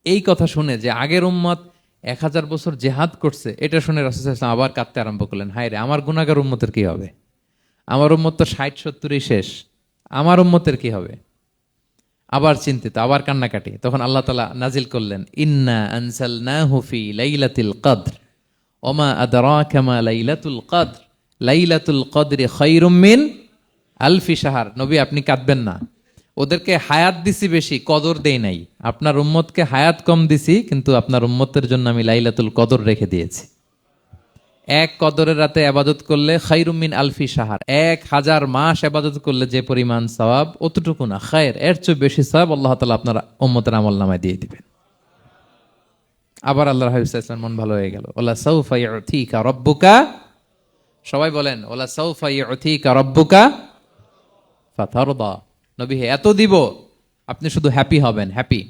এই কথা শুনে যে আগের উম্মত 1000 বছর জেহাদ করছে, এটা শুনে রাসূল সাল্লাল্লাহু আলাইহি ওয়াসাল্লাম আবার কাঁদতে আরম্ভ করলেন, হায় রে আমার গুনাহগার উম্মতের কি হবে, আমার উম্মত তো 60-70ই শেষ, আমার উম্মতের কি হবে। আবার চিন্তিত, আবার কান্নাকাটি। তখন আল্লাহ তাআলা নাজিল করলেন, ইন্না আনজালনাহু ফি লাইলাতিল কদর ওমা আদরাকা মা লাইলাতুল কদর লাইলাতুল কদরি খায়রুম মিন আলফি শাহর। নবী আপনি কাঁদবেন না, ওদেরকে হায়াত দিছি বেশি, কদর দেই নাই। আপনার উম্মতকে হায়াত কম দিছি, কিন্তু আপনার উম্মতের জন্য আমি লাইলাতুল কদর রেখে দিয়েছি। এক কদরের রাতে আবাদত করলে খায়রুম মিন আলফি শাহর, 1000 মাস আবাদত করলে যে পরিমাণ সওয়াব, অতটুকু না, খায়ের এর চেয়ে বেশি সওয়াব আল্লাহ তাআলা আপনার উম্মতের আমলনামায় দিয়ে দিবেন। আবার আল্লাহর হাবিব সাল্লাল্লাহু আলাইহি ওয়াসাল্লাম মন ভালো হয়ে গেল। ওলা সাউফা ইউতিকা রাব্বুকা, সবাই বলেন ওলা সাউফা ইউতিকা রাব্বুকা ফাতারদা। নবী হে এত দিব, আপনি শুধু হ্যাপি হবেন, হ্যাপি।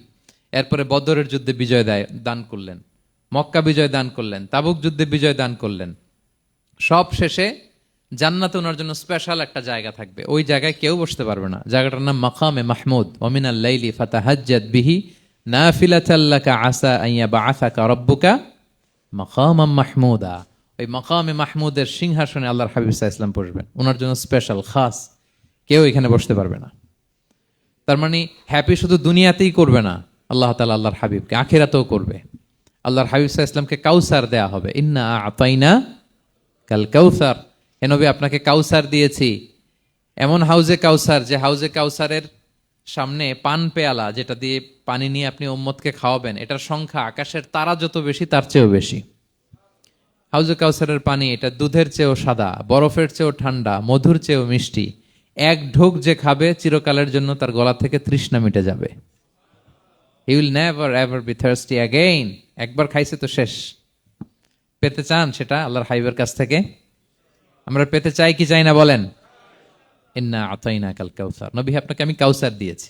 এরপরে বদরের যুদ্ধে বিজয় দান করলেন, মক্কা বিজয় দান করলেন, তাবুক যুদ্ধে বিজয় দান করলেন। সব শেষে জান্নাতে ওনার জন্য স্পেশাল একটা জায়গা থাকবে, ওই জায়গায় কেউ বসতে পারবে না। জায়গাটার নাম মাকামে মাহমুদ। ওমিনাল লাইলি ফাতাহাজ্জাদ বিহি নাফিলাতাল লাকা আসা আন ইয়াবআসাকা রাব্বুকা মাকামাম মাহমুদা। ওই মাকামে মাহমুদের সিংহাসনে আল্লাহর হাবিব সাল্লাল্লাহু আলাইহি ওয়াসাল্লাম বসবেন, ওনার জন্য স্পেশাল খাস, কেউ এখানে বসতে পারবে না। তার মানে হ্যাপি শুধু দুনিয়াতেই করবে না আল্লাহ তাআলা, আল্লাহর হাবিবকে আখিরাতেও করবে। আল্লাহর হাবিব সাল্লাল্লাহু আলাইহি ওয়াসাল্লামকে কাউসার দেয়া হবে, ইন্না আতাইনা কাল কাউসার। হে নবী আপনাকে কাউসার দিয়েছি, এমন হাউজে কাউসার, যে হাউজে কাউসারের সামনে পান পেয়ালা, যেটা দিয়ে পানি নিয়ে আপনি উম্মতকে খাওয়াবেন, এটার সংখ্যা আকাশের তারা যত বেশি তার চেয়েও বেশি। হাউজে কাউসারের পানি এটা দুধের চেয়েও সাদা, বরফের চেয়েও ঠান্ডা, মধুর চেয়েও মিষ্টি। এক ঢোক যে খাবে চিরকালের জন্য তার গলা থেকে তৃষ্ণা মিটে যাবে। He will never ever be thirsty again. একবার খাইছে তো শেষ। পেতে চান সেটা আল্লাহর হাবিবের কাছ থেকে? আমরা পেতে চাই কি চাই না বলেন? ইন্না আতাইনা কাল কাউসার। নবী আপনাকে আমি কাউসার দিয়েছি।